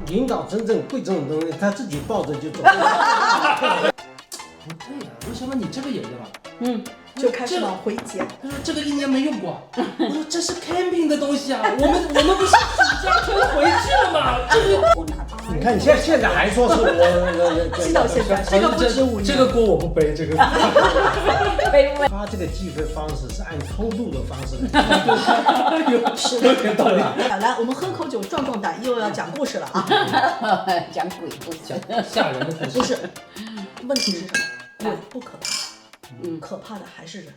领导真正会这种东西，他自己抱着就走。不对呀，为什么你这个也要？就开始往回捡。他说这个1年没用过。我说这是 camping 的东西啊，我们不是暑假就回去了吗？这个我拿的。你看你现在还说是我，记到现在，这个不止5年。这个锅我不背，这个。他这个计费方式是按偷渡的方式来，有点道理。来，我们喝口酒壮壮胆，又要讲故事了啊！讲鬼故事，吓人的故事。不是，问题是什么？鬼不可怕，可怕的还是人。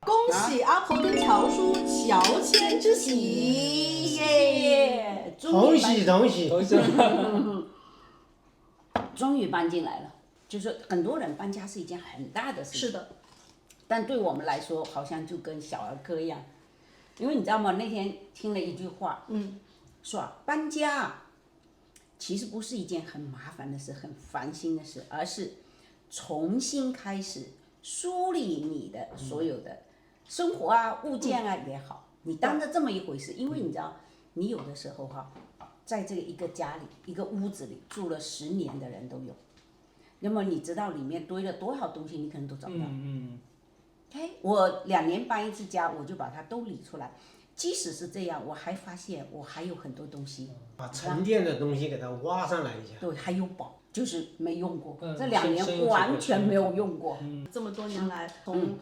恭喜阿婆跟乔叔乔迁之喜耶！同喜同喜。终于搬进来了。就是很多人搬家是一件很大的事情。是的。但对我们来说，好像就跟小儿科一样，因为你知道吗？那天听了一句话，说搬家其实不是一件很麻烦的事、很烦心的事，而是重新开始梳理你的所有的生活啊、物件啊也好，你当着这么一回事。因为你知道，你有的时候在这个一个家里、一个屋子里住了10年的人都有，那么你知道里面堆了多少东西，你可能都找不到。我2年搬一次家，我就把它都理出来。即使是这样，我还发现我还有很多东西，把沉淀的东西给它挖上来一下。对，还有宝，就是没用过，这2年完全没有用过。这么多年来，从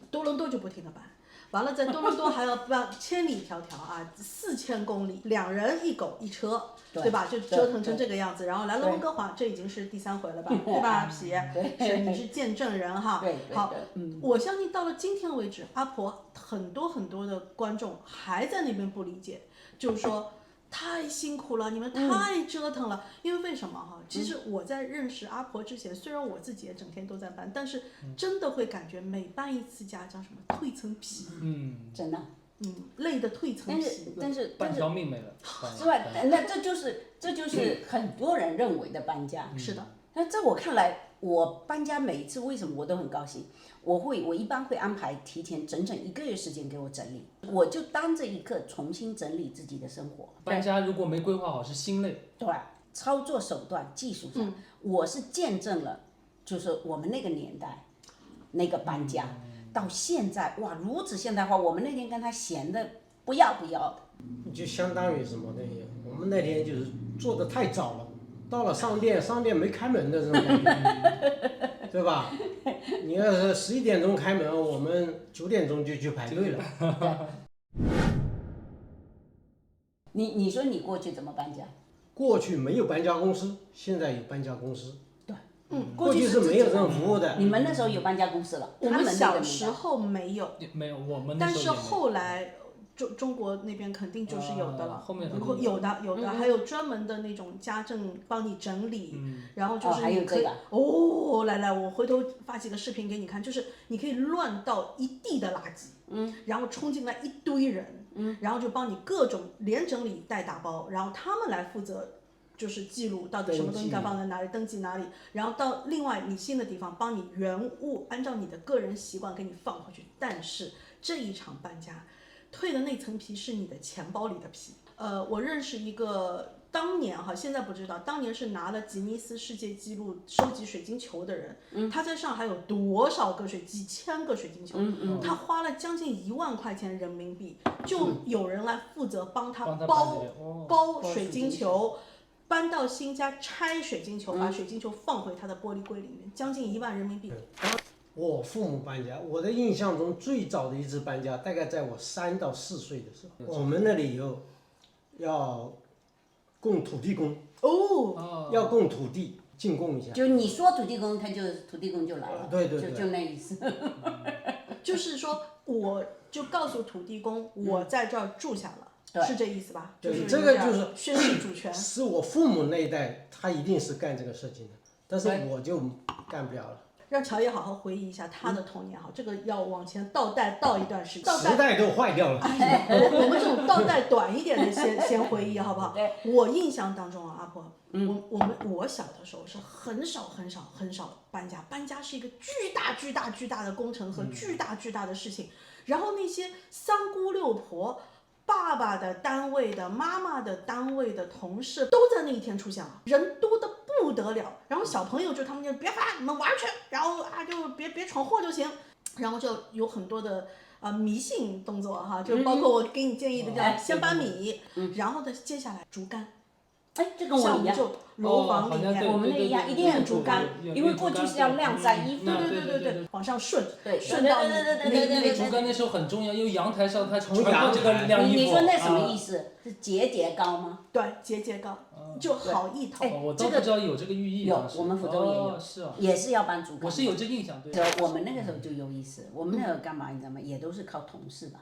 多伦多就不停的搬，完了在多伦多还要搬千里迢迢啊，4000公里，2人1狗1车，对吧？就折腾成这个样子。然后来了温哥华，这已经是第3回了吧，对吧？皮，是你是见证人哈。好，我相信到了今天为止，阿婆很多的观众还在那边不理解，就是说。太辛苦了，你们太折腾了。因为为什么哈？其实我在认识阿婆之前，虽然我自己也整天都在搬，但是真的会感觉每搬一次家叫什么蜕层皮，真的，累得蜕层皮。但是半条命没了，是吧？那这就是很多人认为的搬家。是的。那在我看来，我搬家每一次为什么我都很高兴？我一般会安排提前整整1个月时间给我整理，我就当这一刻重新整理自己的生活。搬家如果没规划好是心累。对，操作手段、技术上，我是见证了，就是我们那个年代那个搬家，到现在哇如此现代化。我们那天跟他闲的不要的，就相当于什么呢？我们那天就是做的太早了，到了商店没开门的这种感觉，对吧？你要是11点钟开门，我们9点钟就去排队了。你说你过去怎么搬家？过去没有搬家公司，现在有搬家公司。对，过去是没有这种服务的。你们那时候有搬家公司了？我们小时候没有，没有，我们但是后来中国那边肯定就是有的了，后面有的，还有专门的那种家政帮你整理，然后就是你可以来，我回头发几个视频给你看，就是你可以乱倒一地的垃圾，然后冲进来一堆人，然后就帮你各种连整理带打包，然后他们来负责。就是记录到底什么东西该放在哪里，登记哪里，然后到另外你新的地方帮你原物按照你的个人习惯给你放回去。但是这一场搬家，蜕的那层皮是你的钱包里的皮。我认识一个当年现在不知道，当年是拿了吉尼斯世界纪录收集水晶球的人，他在上海有多少个几千个水晶球，他花了将近1万块钱人民币，就有人来负责帮他包水晶球。搬到新家拆水晶球，把水晶球放回他的玻璃柜里面，将近1万人民币。我父母搬家，我的印象中最早的一次搬家，大概在我3到4岁的时候。我们那里要供土地公要供土地进贡一下。就你说土地公，土地公就来了。对，就那意思。就是说，我就告诉土地公，我在这儿住下了。是这意思吧？对，这个就是宣示主权。是我父母那一代，他一定是干这个事情的，但是我就干不了了。让乔爷好好回忆一下他的童年这个要往前倒一段时间。时代都坏掉了。我们这种倒带短一点的先回忆好不好？我印象当中阿婆，我小的时候是很少搬家，搬家是一个巨大的工程和巨大的事情。然后那些3姑6婆。爸爸的单位的、妈妈的单位的同事都在那一天出现了，人多的不得了。然后小朋友就他们就别烦，你们玩去，然后就别闯祸就行。然后就有很多的迷信动作哈，就包括我给你建议的叫先搬米，然后呢接下来竹竿。这跟我一样。就楼房里面，我们那一样，一定要竹竿，因为过去是要晾晒衣服。对，往上顺，顺到那个竹竿那时候很重要，因为阳台上它传播这个晾衣服。你说那什么意思？是节高吗？对，节高，就好意头。我倒不知道有这个寓意。有，我们福州也有，也是要搬竹竿。我是有这印象，对。我们那个时候就有意思，我们那个干嘛你知道吗？也都是靠同事吧。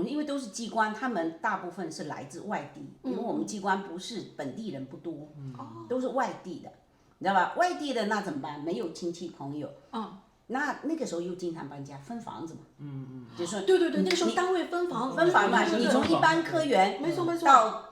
因为都是机关，他们大部分是来自外地，因为我们机关不是本地人不多，都是外地的，你知道吧？外地的那怎么办？没有亲戚朋友，那个时候又经常搬家，分房子嘛，就是对，那个时候单位分房嘛，你从一般科员没错到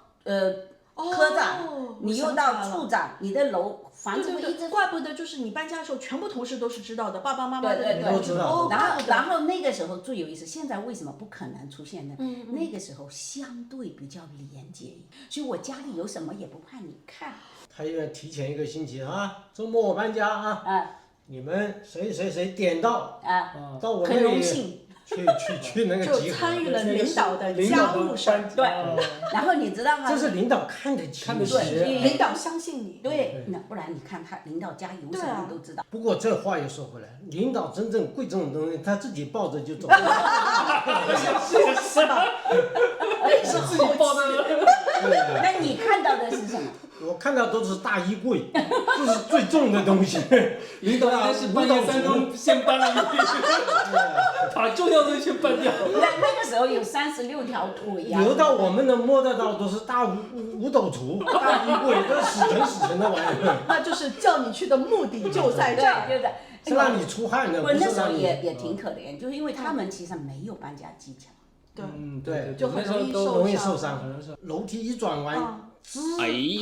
科长，你又到处长，你的楼房子会一直。怪不得就是你搬家的时候，全部同事都是知道的，爸爸妈妈都知道。然后那个时候最有意思，现在为什么不可能出现呢？那个时候相对比较廉洁，所以我家里有什么也不怕你看。他要提前1个星期啊，周末我搬家啊，你们谁点到到我那里。很荣幸。去那个集合，就参与了领导的家务事儿，对。然后你知道吗？这是领导看得起你，领导相信你，对。那不然你看他领导家有什么都知道。不过这话又说回来，领导真正贵重的东西，他自己抱着就走。是吧？那是自己抱的。那你看到的是什么？我看到都是大衣柜，这是最重的东西。领导应该是半夜3更先搬了一批，把重要的先搬掉。那个时候有36条腿呀。留到我们能摸得到都是大五斗橱、大衣柜，都是死沉的玩意儿。那就是叫你去的目的就在这儿，是让你出汗的。不是那时候也挺可怜，就是因为他们其实没有搬家技巧。对，就很容易受伤。楼梯一转弯。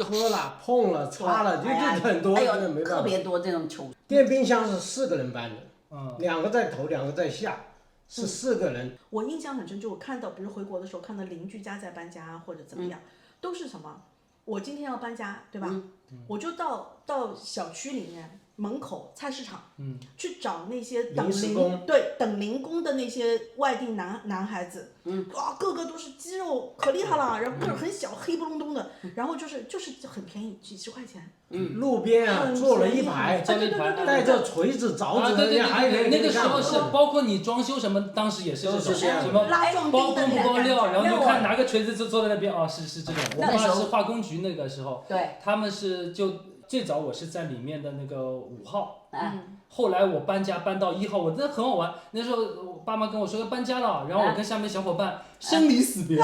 喝了、碰了、擦了，就很多，没办法。特别多这种球。电冰箱是4个人搬的，2个在头，2个在下，是4个人。我印象很深，就我看到，比如回国的时候，看到邻居家在搬家或者怎么样，都是什么？我今天要搬家，对吧？我就到小区里面门口菜市场，去找那些等零工的那些外地男孩子，哇，个个都是肌肉可厉害了，然后个儿很小，黑不隆咚的，然后就是很便宜，几10块钱。路边啊，坐了一排，带着锤子、凿子，人家还有那个时候是包括你装修什么，当时也是这种什么包工不包料，然后就看拿个锤子就坐在那边，是这种。我爸是化工局那个时候，他们是就最早我是在里面的那个5号，后来我搬家搬到1号，我真的很好玩。那时候我爸妈跟我说要搬家了，然后我跟下面小伙伴生离死别。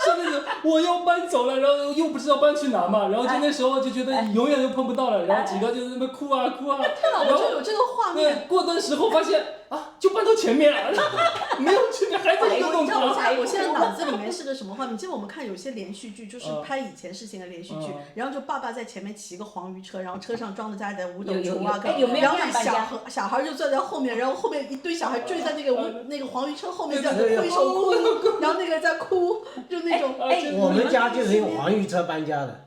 就那种我要搬走了，然后又不知道搬去哪嘛，然后就那时候就觉得永远都碰不到了，然后几个就在那边哭啊，然后就有这个画面。对，过段时候发现就搬到前面了，没有去年还在一个动作。我现在脑子里面是个什么画面？记得我们看有些连续剧，就是拍以前事情的连续剧，然后就爸爸在前面骑个黄鱼车，然后车上装的家里的5斗橱啊，然后小孩就坐在后面，然后后面一堆小孩追在那个黄鱼车后面在挥手哭，然后那个在哭，就那种。我们家就是用黄鱼车搬家的。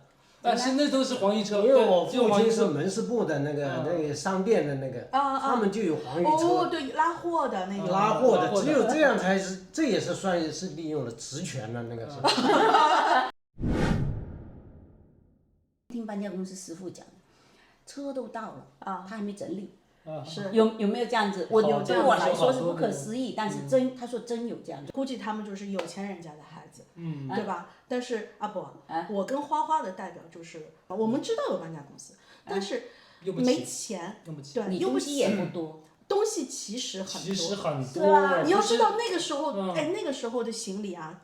是那都是黄鱼车，因为我父亲是门市部的那个商店的那个，他们就有黄鱼车。对，拉货的那个。拉货的，只有这样才是，这也是算是利用了职权的那个是。听搬家公司师傅讲，车都到了他还没整理。是有没有这样子？对我来说是不可思议，但是他说真有这样子。估计他们就是有钱人家的孩子，对吧？但是阿伯，我跟花花的代表就是，我们知道有搬家公司，但是没钱，对，你东西也不多。东西其实很多，对吧？你要知道那个时候，那个时候的行李啊，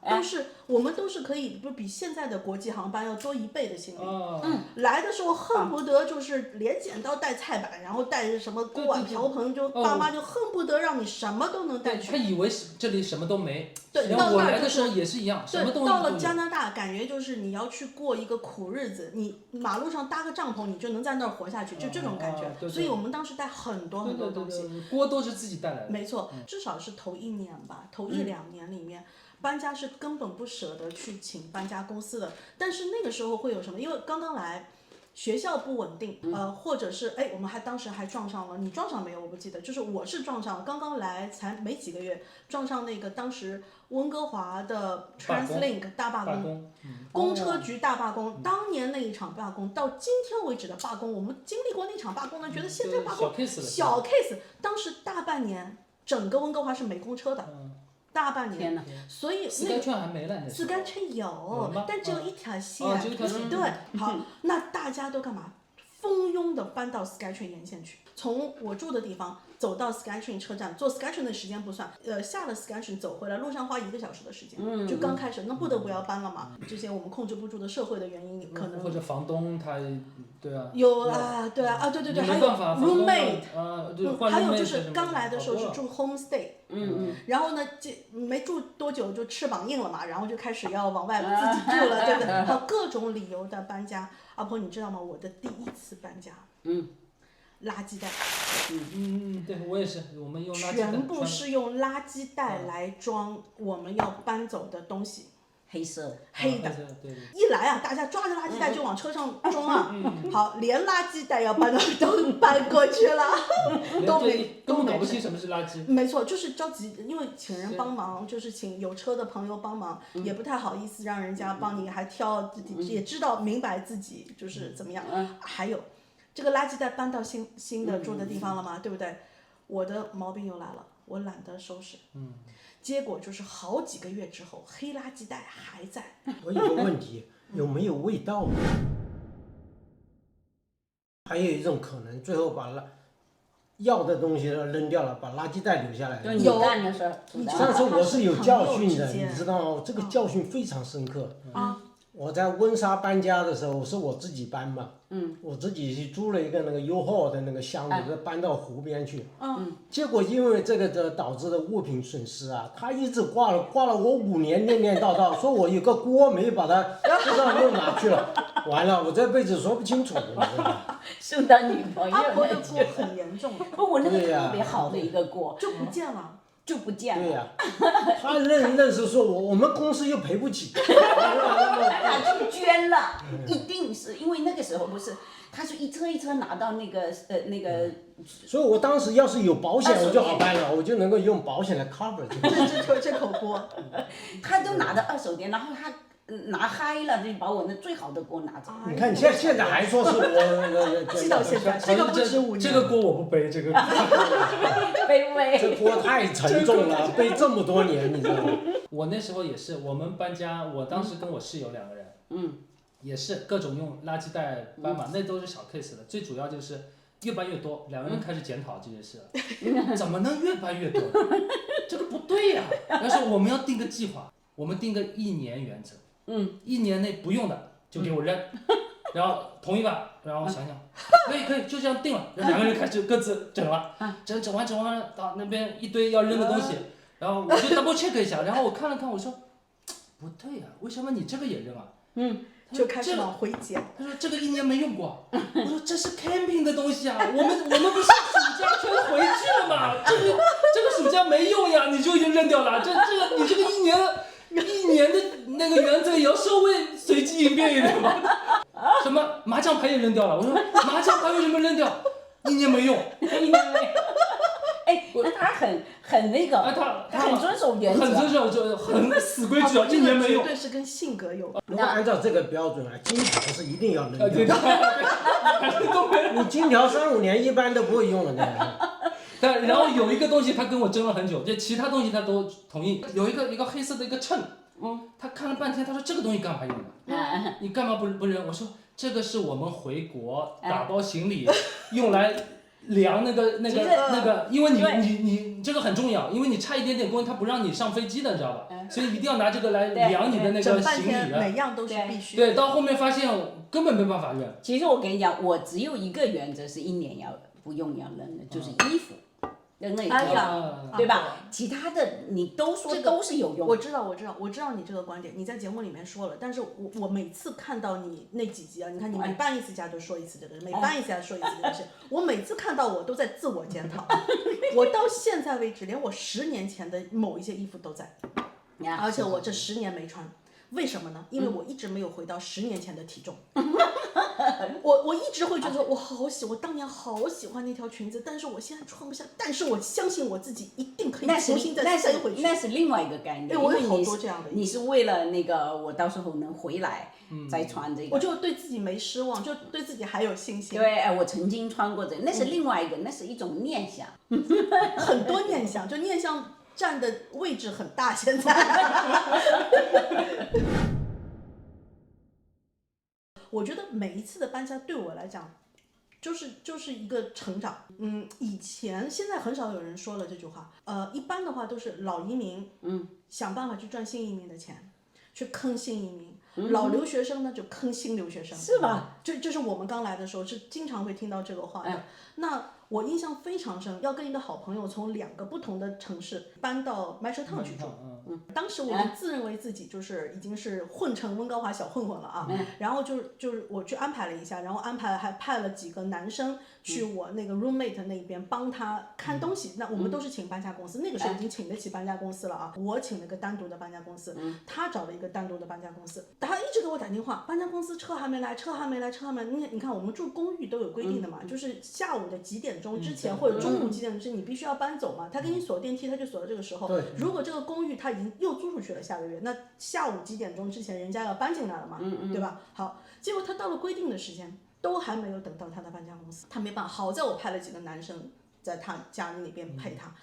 我们都是可以，不比现在的国际航班要多1倍的行李。来的时候恨不得就是连剪刀带菜板，然后带什么锅碗瓢盆，就爸妈就恨不得让你什么都能带去。他以为这里什么都没。对，到我来的时候也是一样，什么东西都有。到了加拿大，感觉就是你要去过一个苦日子，你马路上搭个帐篷，你就能在那儿活下去，就这种感觉。所以我们当时带很多很多东西。锅都是自己带来的。没错，至少是头1年吧，头1-2年里面。搬家是根本不舍得去请搬家公司的，但是那个时候会有什么？因为刚刚来，学校不稳定，或者是我们当时还撞上了，你撞上没有？我不记得，就是我是撞上了，刚刚来才没几个月，撞上那个当时温哥华的 TransLink 大罢工，公车局大罢工，当年那一场罢工到今天为止的罢工，我们经历过那场罢工呢，觉得现在罢工小 case，当时大半年整个温哥华是没公车的。大半年，所以四干圈还没了，四干圈有，但只有一条线。对，好，那大家都干嘛？蜂拥的搬到 SkyTrain 沿线去，从我住的地方走到 SkyTrain 车站，坐 SkyTrain 的时间不算，下了 SkyTrain 走回来，路上花1个小时的时间，就刚开始，那不得不要搬了嘛。这些我们控制不住的社会的原因，可能或者房东他，对啊，有啊，对，还有 roommate，还有就是刚来的时候是住 homestay，然后呢，没住多久就翅膀硬了嘛，然后就开始要往外自己住了，对不对？还有各种理由的搬家。阿婆，你知道吗？我的第1次搬家，垃圾袋，对我也是，我们用垃圾袋，全部是用垃圾袋来装我们要搬走的东西。黑的，一来啊，大家抓着垃圾袋就往车上装啊，好，连垃圾袋要搬到都搬过去了，根本搞不清什么是垃圾。没错，就是着急，因为请人帮忙，就是请有车的朋友帮忙，也不太好意思让人家帮你，还挑，也知道明白自己就是怎么样。还有，这个垃圾袋搬到新的住的地方了嘛，对不对？我的毛病又来了，我懒得收拾。结果就是好几个月之后，黑垃圾袋还在。我有个问题，有没有味道？还有一种可能，最后把要的东西扔掉了，把垃圾袋留下来。有干的事儿。上次我是有教训的，你知道吗？这个教训非常深刻。我在温莎搬家的时候，是我自己搬嘛，我自己去租了一个那个 U-Haul 的那个箱子，搬到湖边去，结果因为这个导致的物品损失啊，他一直挂了我5年念念叨叨，说我有个锅没把它不知道又哪去了，完了我这辈子说不清楚，你知道吗？送到女朋友阿婆的锅很严重，我那个特别好的一个锅就不见了。对呀，他认识说我们公司又赔不起，他去捐了，一定是因为那个时候不是，他是一车一车拿到那个。所以我当时要是有保险我就好办了，我就能够用保险来 cover 这口锅。他都拿到2手店，然后他。拿嗨了，就把我那最好的锅拿走。你看现在还说是我，记到现在，这个不止5年。这个锅我不背，这个锅。这锅太沉重了，背这么多年，你知道吗？我那时候也是，我们搬家，我当时跟我室友2个人，也是各种用垃圾袋搬嘛，那都是小 case 的，最主要就是越搬越多，2个人开始检讨这件事了，怎么能越搬越多？这个不对呀！要说我们要定个计划，我们定个1年原则。1年内不用的就给我扔，然后同意吧，然后我想想，可以，就这样定了。然后2个人开始各自整了，整完到那边一堆要扔的东西，然后我就 double check 一下，然后我看了看，我说不对呀，为什么你这个也扔啊？就开始往回捡。他说这个1年没用过，我说这是 camping 的东西啊，我们不是暑假全回去了吗？这个暑假没用呀，你就已经扔掉了，你这个1年的那个原则也要稍微随机应变一点吧。什么麻将牌也扔掉了？我说麻将牌为什么扔掉？1年没用，1年没用。那他很那个，他很遵守原则，很死规矩啊，1年没用。绝对是跟性格有关。如果按照这个标准啊，金条是一定要扔掉的。你金条3-5年一般都不会用的那样。然后有一个东西他跟我争了很久，就其他东西他都同意。有一个黑色的一个秤，他看了半天，他说这个东西干嘛用的？你干嘛不扔？我说这个是我们回国打包行李用来量那个，因为你这个很重要，因为你差一点点工，他不让你上飞机的，你知道吧？所以一定要拿这个来量你的那个行李的。每样都是必须。对，到后面发现根本没办法扔。其实我跟你讲，我只有一个原则是1年不用要扔的，就是衣服。跟那个，对吧？其他的你都说都是有用。我知道你这个观点，你在节目里面说了，但是我每次看到你那几集啊，你看你每办一次家就说一次这个，每办一次家说一次这个事，我每次看到我都在自我检讨，我到现在为止，连我10年前的某一些衣服都在，而且我这10年没穿。为什么呢？因为我一直没有回到10年前的体重。我一直会觉得我当年好喜欢那条裙子，但是我现在穿不下。但是我相信我自己一定可以重新再塞回去。那是另外一个概念。我有好多这样的。你是为了那个我到时候能回来再穿这个。我就对自己没失望，就对自己还有信心。对，我曾经穿过这个，那是另外一个，那是一种念想。很多念想，就念想。占的位置很大，现在。我觉得每一次的搬家对我来讲，就是一个成长。以前现在很少有人说了这句话。一般的话都是老移民，想办法去赚新移民的钱，去坑新移民。老留学生呢就坑新留学生，是吧？就是我们刚来的时候是经常会听到这个话的。那我印象非常深，要跟一个好朋友从2个不同的城市搬到麦社烫去住。当时我就自认为自己就是已经是混成温哥华小混混了啊。然后就是我去安排了一下，然后还派了几个男生去我那个 roommate 那边帮他看东西。那我们都是请搬家公司，那个时候已经请得起搬家公司了啊。我请了个单独的搬家公司，他找了一个单独的搬家公司。他一直给我打电话，搬家公司车还没来。你看我们住公寓都有规定的嘛，就是下午的几点钟之前或者中午几点钟之前你必须要搬走嘛。他给你锁电梯，他就锁到这个时候。如果这个公寓他已经又租出去了下个月，那下午几点钟之前人家要搬进来了嘛，对吧？好，结果他到了规定的时间都还没有等到他的搬家公司，他没办法。好在我派了几个男生在他家里那边陪他，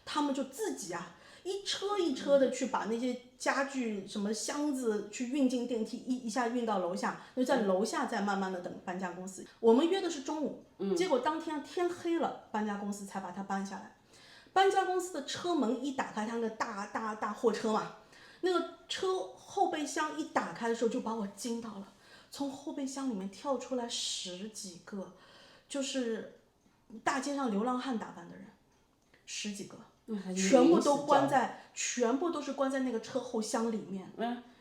他们就自己啊。一车一车的去把那些家具什么箱子去运进电梯，一下运到楼下，就在楼下再慢慢的等搬家公司。我们约的是中午，结果当天天黑了，搬家公司才把它搬下来。搬家公司的车门一打开，它那个大货车嘛，那个车后备箱一打开的时候就把我惊到了，从后备箱里面跳出来10几个，就是大街上流浪汉打扮的人，10几个。全部都是关在那个车后箱里面，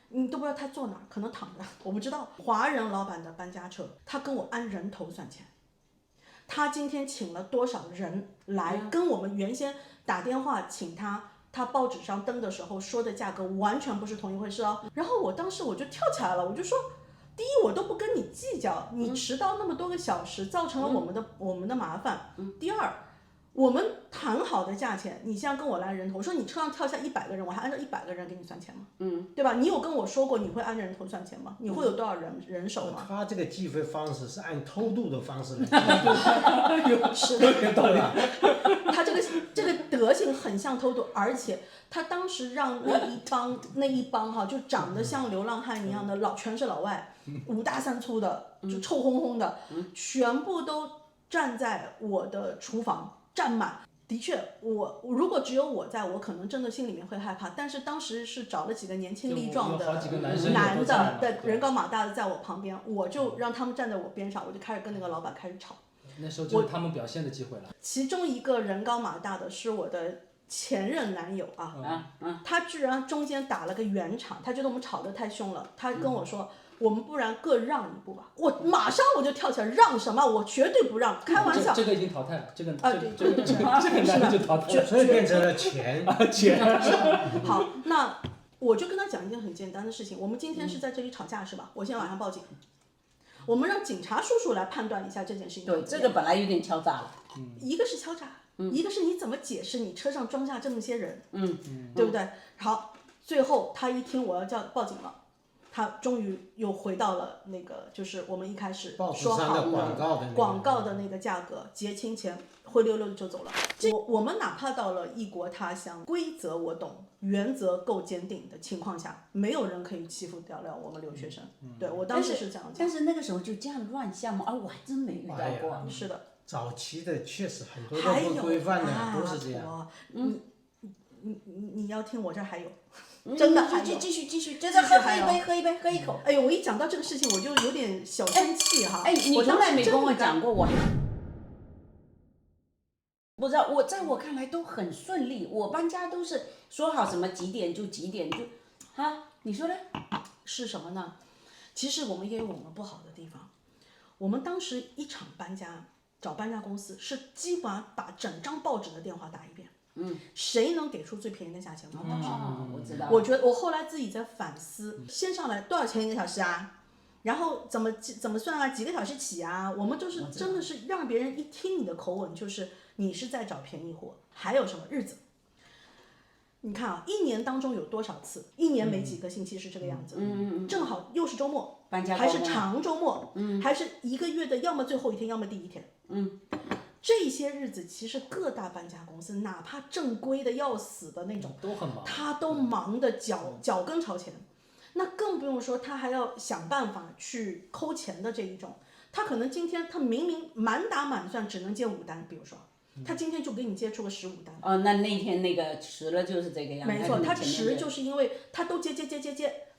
你都不知道他坐哪儿，可能躺着，我不知道。华人老板的搬家车，他跟我按人头算钱，他今天请了多少人来，跟我们原先打电话请他报纸上登的时候说的价格完全不是同一回事哦。然后我当时我就跳起来了，我就说，第一我都不跟你计较，你迟到那么多个小时，造成了我们的麻烦。第二。我们谈好的价钱，你现在跟我来人头，我说你车上跳下100个人，我还按照100个人给你算钱吗？对吧？你有跟我说过你会按人头算钱吗？你会有多少人手吗？他这个计费方式是按偷渡的方式来计，是有点道理。他这个德行很像偷渡，而且他当时让那一帮哈，就长得像流浪汉一样的全是老外，5大3粗的，就臭烘烘的，全部都站在我的厨房。占满，的确，如果只有我在，我可能真的心里面会害怕。但是当时是找了几个年轻力壮的男的，人高马大的在我旁边，我就让他们站在我边上，我就开始跟那个老板开始吵。那时候就是他们表现的机会了。其中一个人高马大的是我的前任男友啊，他居然中间打了个圆场，他觉得我们吵得太凶了，他跟我说。我们不然各让一步吧，我马上我就跳起来，让什么？我绝对不让，开玩笑。这个已经淘汰了，这个男的就淘汰了，所以变成了钱。好，那我就跟他讲一件很简单的事情，我们今天是在这里吵架是吧？我现在晚上报警，我们让警察叔叔来判断一下这件事情。对，这个本来有点敲诈了。一个是敲诈，一个是你怎么解释你车上装下这么些人，对不对？好，最后他一听我要报警了。他终于又回到了那个，就是我们一开始说好的广告的那个价格，结清钱，灰溜溜的就走了。我们哪怕到了异国他乡，规则我懂，原则够坚定的情况下，没有人可以欺负得了我们留学生。对我当时是这样讲。但是那个时候就这样乱象吗？我还真没遇到过。是的，早期的确实很多都不规范的，都是这样。你要听我这还有。真的，继续，真的喝一口。哎呦，我一讲到这个事情，我就有点小生气哈。你从来没跟我讲过，不知道，在我看来都很顺利，我搬家都是说好什么几点就几点就，你说呢？是什么呢？其实我们也有我们不好的地方。我们当时一场搬家，找搬家公司是基本上把整张报纸的电话打一遍。谁能给出最便宜的价钱？我知道。我觉得我后来自己在反思，先上来多少钱一个小时啊？然后怎么算啊？几个小时起啊？我们就是真的是让别人一听你的口吻，就是你是在找便宜货。还有什么日子？你看啊，一年当中有多少次？一年没几个星期是这个样子。正好又是周末，还是长周末，还是一个月的要么最后一天，要么第一天。这些日子其实各大搬家公司，哪怕正规的要死的那种，都很忙，他都忙得脚跟朝前。那更不用说他还要想办法去抠钱的这一种，他可能今天他明明满打满算只能接5单，比如说。他今天就给你接出个15单。那天那个迟了就是这个样子。没错，他迟就是因为他都接，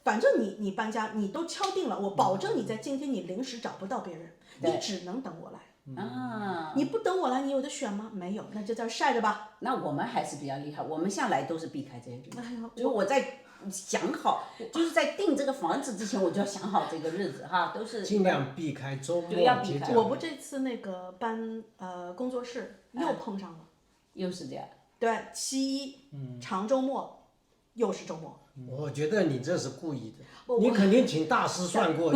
反正你搬家你都敲定了，我保证你在今天你临时找不到别人，你只能等我来。你不等我来，你有的选吗？没有，那就在晒着吧。那我们还是比较厉害，我们向来都是避开这些日子。就是我在想好，就是在订这个房子之前，我就要想好这个日子哈，都是尽量避开周末。要避开。我不这次那个搬工作室又碰上了，又是这样。对，7·1长周末，又是周末。我觉得你这是故意的，你肯定请大师算过。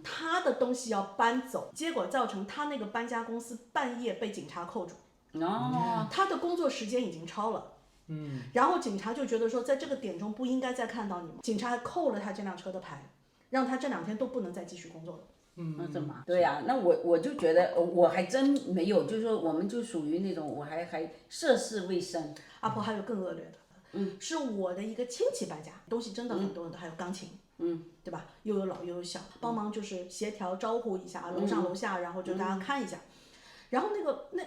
他的东西要搬走，结果造成他那个搬家公司半夜被警察扣住。他的工作时间已经超了。然后警察就觉得说，在这个点钟不应该再看到你们，警察还扣了他这辆车的牌，让他这2天都不能再继续工作了。怎么？对呀，那我就觉得我还真没有，就是说我们就属于那种我还涉世未深。阿婆还有更恶劣的。是我的一个亲戚搬家，东西真的很多的，还有钢琴，对吧？又有老又有小，帮忙就是协调招呼一下，楼上楼下，然后就大家看一下。然后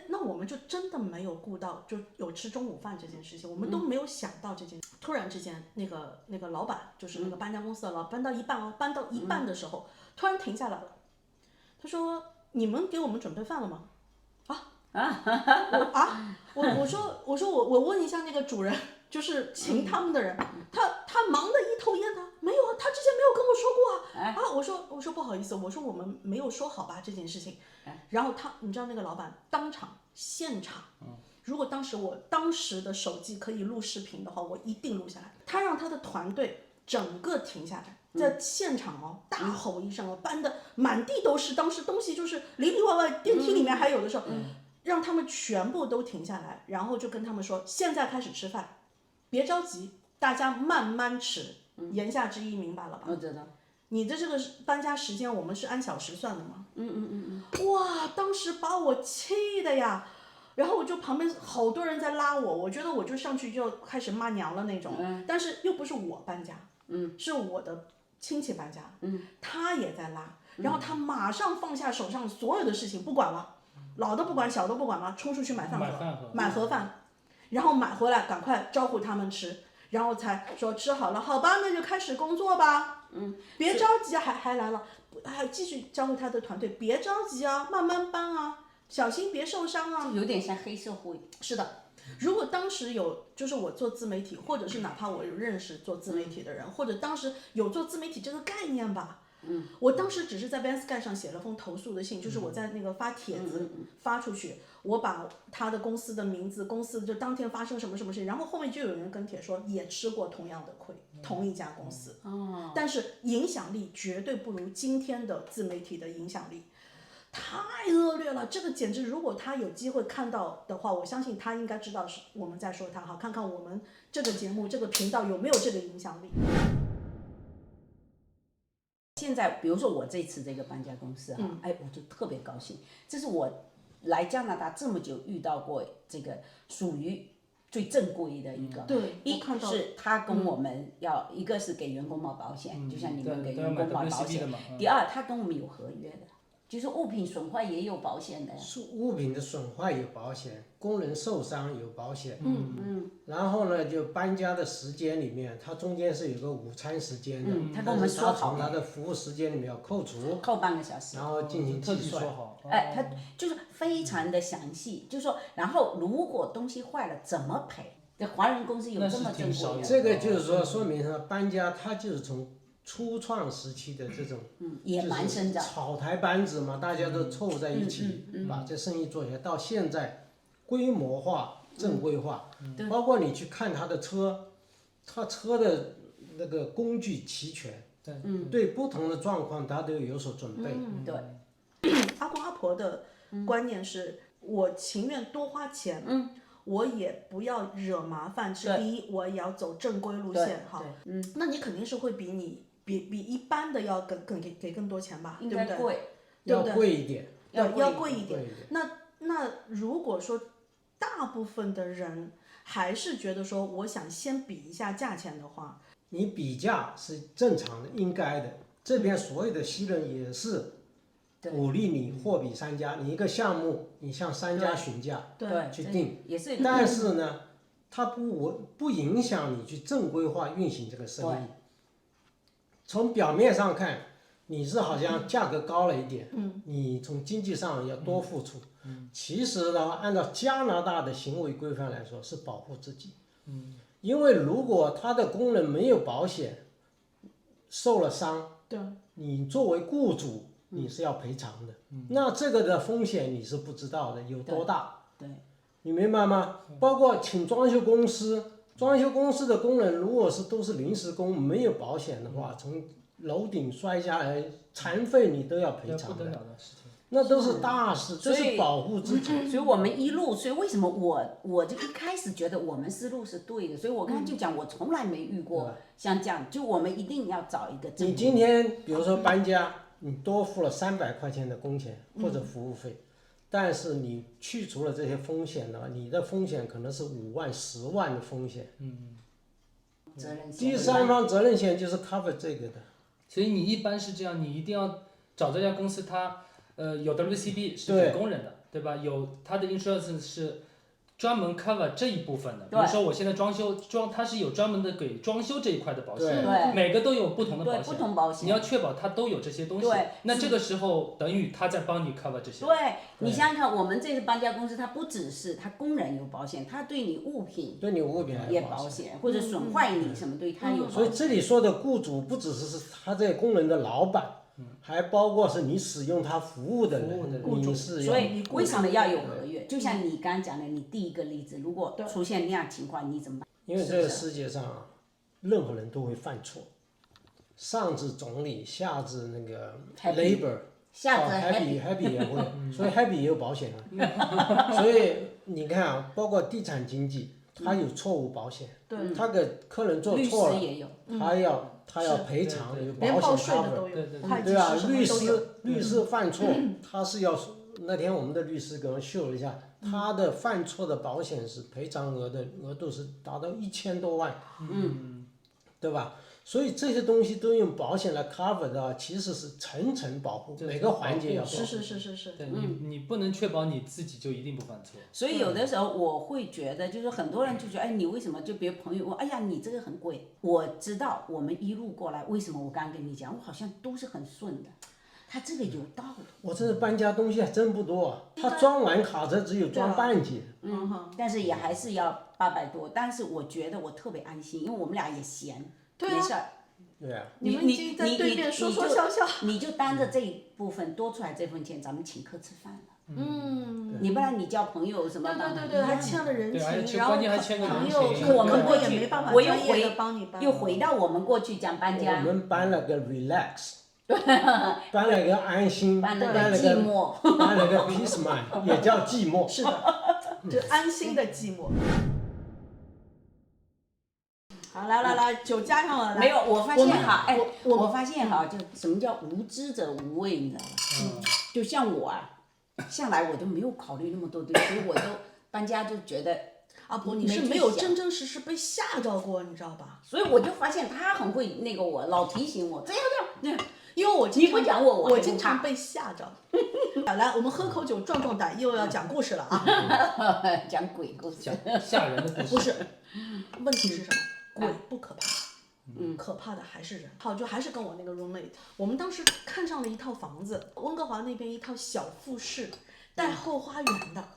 那我们就真的没有顾到，就有吃中午饭这件事情，我们都没有想到这件事。突然之间，那个老板就是那个搬家公司的老板，搬到一半的时候，突然停下来了。他说：“你们给我们准备饭了吗？”我问一下那个主人。就是请他们的人，他忙得一头烟的，没有啊，他之前没有跟我说过啊。我说不好意思，我说我们没有说好吧这件事情。然后你知道那个老板现场，如果我当时的手机可以录视频的话，我一定录下来。他让他的团队整个停下来，在现场大吼一声搬得满地都是，当时东西就是里里外外，电梯里面还有的时候，让他们全部都停下来，然后就跟他们说，现在开始吃饭。别着急，大家慢慢吃。言下之意明白了吧？我知道。你的这个搬家时间，我们是按小时算的吗？哇，当时把我气的呀！然后我就旁边好多人在拉我，我觉得我就上去就开始骂娘了那种。但是又不是我搬家，是我的亲戚搬家，他也在拉，然后他马上放下手上所有的事情，不管了，老的不管，小的不管了，冲出去买饭盒，买盒饭。然后买回来，赶快招呼他们吃，然后才说吃好了，好吧，那就开始工作吧。别着急，还来了，还继续招呼他的团队，别着急啊，慢慢搬啊，小心别受伤啊。有点像黑社会。是的，如果当时有，就是我做自媒体，或者是哪怕我有认识做自媒体的人，或者当时有做自媒体这个概念吧。我当时只是在 Vansky 上写了封投诉的信，就是我在那个发帖子发出去，我把他的公司的名字，公司就当天发生什么什么事情，然后后面就有人跟帖说也吃过同样的亏，同一家公司，但是影响力绝对不如今天的自媒体的影响力，太恶劣了。这个简直，如果他有机会看到的话，我相信他应该知道是我们在说他哈，看看我们这个节目这个频道有没有这个影响力。现在比如说我这次这个搬家公司我就特别高兴，这是我来加拿大这么久遇到过这个属于最正规的一个。对，一是他跟我们一个是给员工买保险，就像你们给员工买保险。第二，他跟我们有合约的。就是物品损坏也有保险的呀。物品的损坏有保险，工人受伤有保险。然后呢，就搬家的时间里面，它中间是有个午餐时间的，他跟我们说好从他的服务时间里面要扣除，扣半个小时，然后进行计算。他就是非常的详细，就是说，然后如果东西坏了怎么赔？这华人公司有这么正规的。这个就是说明什么？搬家它就是从初创时期的这种，野蛮生长，草台班子嘛，大家都凑在一起，把这生意做起来，到现在规模化、正规化，包括你去看他的车，他车的那个工具齐全，对不同的状况他都有所准备。对，阿公阿婆的观念是，我情愿多花钱，我也不要惹麻烦。是第一，我也要走正规路线哈。那你肯定是会比一般的要给更多钱吧，对不对？贵，对不对？要贵一点，要贵一点。那如果说大部分的人还是觉得说，我想先比一下价钱的话，你比价是正常的，应该的。这边所有的新人也是鼓励你货比三家，你一个项目你向三家询价去定，也是。但是呢，它不影响你去正规化运行这个生意。从表面上看，你是好像价格高了一点，你从经济上要多付出。其实呢，按照加拿大的行为规范来说，是保护自己。因为如果他的工人没有保险，受了伤，你作为雇主你是要赔偿的。那这个的风险你是不知道的，有多大？你明白吗？包括请装修公司的工人，如果都是临时工，没有保险的话，从楼顶摔下来，残废你都要赔偿的。那都是大事，这是保护自己。所以我们所以为什么我就一开始觉得我们思路是对的，所以我刚才就讲，我从来没遇过像这样，就我们一定要找一个正规。你今天比如说搬家，你多付了300块钱的工钱或者服务费，但是你去除了这些风险呢，你的风险可能是5万、10万的风险。责任险。第三方责任险就是 cover 这个的。所以你一般是这样，你一定要找这家公司，它有 WCB 是给工人的，对吧？有它的 insurance 是专门 cover 这一部分的。比如说我现在它是有专门的给装修这一块的保险，每个都有不同的保险，不同保险，你要确保它都有这些东西。那这个时候等于他在帮你 cover 这些。你想想看，我们这个搬家公司，它不只是它工人有保险，它对你物品也保险，或者损坏你什么对它有保险。所以这里说的雇主不只是他这个工人的老板。还包括是你使用他服务的人，你是所以为什么要有合约？就像你刚刚讲的，你第一个例子，如果出现那样情况，你怎么办？因为这个世界上啊，任何人都会犯错，上至总理，下至那个 labor， 下至 happy 也会，所以 happy 也有保险啊。所以你看啊，包括地产经纪，他有错误保险，他给客人做错了，他要赔偿，有保险 cover， 对吧？律师犯错，他是要。那天我们的律师给我秀了一下，他的犯错的保险是赔偿额度是达到1000多万，对吧？所以这些东西都用保险来 cover 的，其实是层层保护，每个环节要保护。是。对，你不能确保你自己就一定不犯错。所以有的时候我会觉得，就是很多人就觉得，哎，你为什么就别朋友问，哎呀，你这个很贵。我知道我们一路过来，为什么我刚刚跟你讲，我好像都是很顺的。他这个有道理。我这次搬家东西还真不多，他装完卡车只有装半截。但是也还是要800多。但是我觉得我特别安心，因为我们俩也闲。没事儿，对啊，你们已经在对面说说笑笑，你就担着这一部分多出来这份钱，咱们请客吃饭了。你不然你交朋友什么的，对，还欠了人情，然后朋友我们过去，我又回回到我们过去讲搬家。我们搬了个 relax， 搬了个安心，搬了个寂寞，搬了个 peace mind， 也叫寂寞。是的，就安心的寂寞。好，来，酒加上了。没有，我发现哈，我发现哈，就什么叫无知者无畏，你知道吗？就像我啊，向来我都没有考虑那么多东西，所以我都搬家就觉得啊不，你是没有真真实实被吓着过，你知道吧？所以我就发现他很会那个我，老提醒我这样，因为我你不讲我经常被吓着。来，我们喝口酒壮壮胆，又要讲故事了啊！讲鬼故事，讲吓人的故事。不是，问题是什么？鬼不可怕，可怕的还是人。好，就还是跟我那个 roommate， 我们当时看上了一套房子，温哥华那边一套小复式。带后花园的，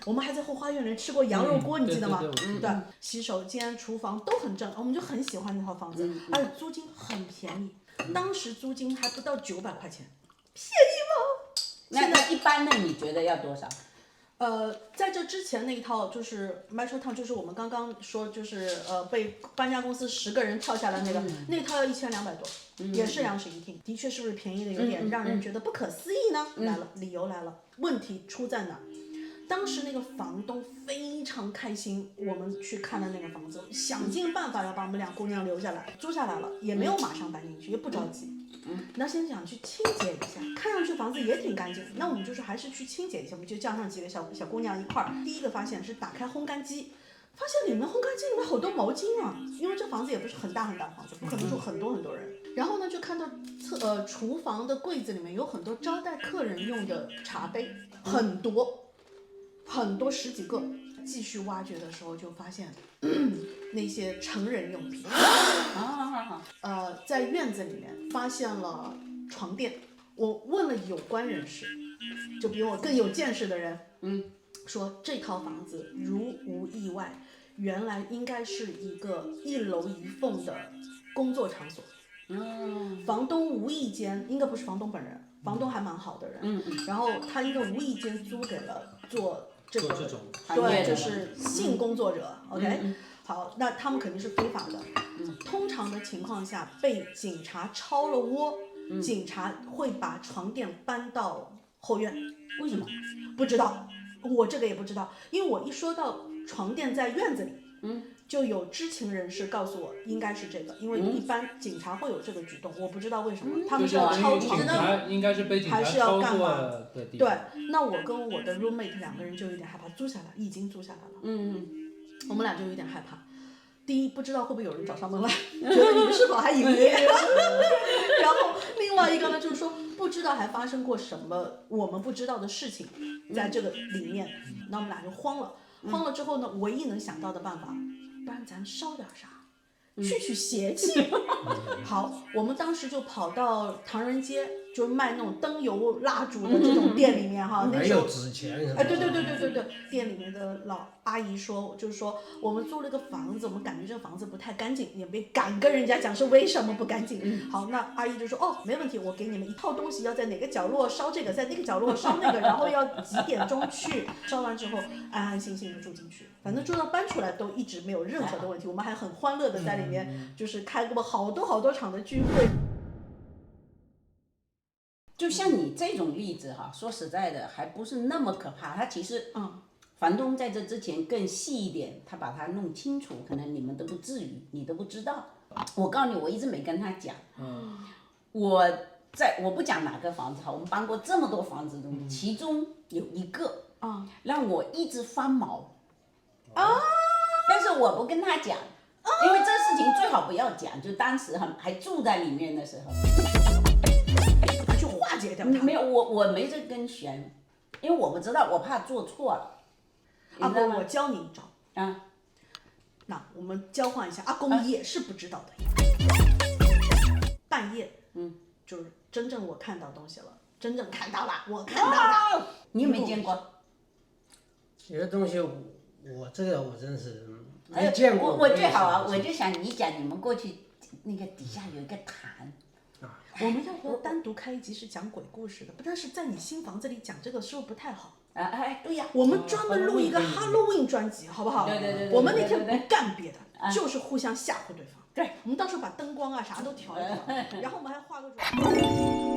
我们还在后花园里吃过羊肉锅，你记得吗？对，洗手间、厨房都很正，我们就很喜欢那套房子，而且租金很便宜，当时租金还不到900块钱，便宜吗？现在一般的你觉得要多少？在这之前那一套就是 Metro Town， 就是我们刚刚说就是被搬家公司10个人跳下来那个，那套要1200多，也是2室1厅，的确是不是便宜的有点让人觉得不可思议呢？来了，理由来了，问题出在哪？当时那个房东非常开心，我们去看了那个房子，想尽办法要把我们2姑娘留下来，租下来了，也没有马上搬进去，也不着急。那先想去清洁一下，看上去房子也挺干净，那我们就是还是去清洁一下，我们就叫上几个小姑娘一块儿。第一个发现是打开烘干机，发现里面烘干机里面好多毛巾啊，因为这房子也不是很大的房子，不可能住很多人。然后呢，就看到厨房的柜子里面有很多招待客人用的茶杯，很多10几个。继续挖掘的时候就发现，那些成人用品，在院子里面发现了床垫。我问了有关人士，就比我更有见识的人，说这套房子如无意外，原来应该是一个一楼一凤的工作场所。房东无意间，应该不是房东本人，房东还蛮好的人，然后他应该无意间租给了做这种对，就是性工作者 ，OK，好，那他们肯定是非法的。通常的情况下，被警察抄了窝，警察会把床垫搬到后院。为什么？不知道，我这个也不知道，因为我一说到床垫在院子里，就有知情人士告诉我应该是这个，因为一般警察会有这个举动，我不知道为什么，他们是要抄床呢，应该是被警察还是要干嘛？对，那我跟我的 roommate 2个人就有点害怕，租下来，已经租下来了，我们俩就有点害怕。第一，不知道会不会有人找上门来，觉得你们是否还营业？然后另外一个呢，就是说不知道还发生过什么我们不知道的事情在这个里面，那我们俩就慌了。慌了之后呢，唯一能想到的办法，不然咱烧点啥，去邪气。好，我们当时就跑到唐人街，就是卖那种灯油蜡烛的这种店里面哈，那时候还有纸钱。哎，对，店里面的老阿姨说，就是说我们租了个房子，我们感觉这个房子不太干净，也没敢跟人家讲是为什么不干净。好，那阿姨就说哦，没问题，我给你们一套东西，要在哪个角落烧这个，在那个角落烧那个，然后要几点钟去，烧完之后安安心心的住进去，反正住到搬出来都一直没有任何的问题，我们还很欢乐的在里面就是开过好多场的聚会。就像你这种例子哈，说实在的，还不是那么可怕。他其实，房东在这之前更细一点，他把它弄清楚，可能你们都不至于，你都不知道。我告诉你，我一直没跟他讲。我不讲哪个房子哈，我们搬过这么多房子中，其中有一个让我一直发毛但是我不跟他讲，因为这事情最好不要讲，就当时还住在里面的时候。化解掉它。没有，我没这根弦，因为我不知道，我怕做错了。阿公，我教你一招啊。那我们交换一下，阿公也是不知道的。半夜，就是真正我看到东西了，真正看到了，我看到了。你有没有见过？有的东西我这个我真是没见过。我最好啊，我就想你讲，你们过去那个底下有一个坛。我们要不要单独开一集是讲鬼故事的？但是在你新房子里讲这个是不是不太好？对呀，我们专门录一个 Halloween 专辑，好不好？对。我们那天不干别的，就是互相吓唬对方。对，我们到时候把灯光啊啥都调一调，然后我们还化个妆。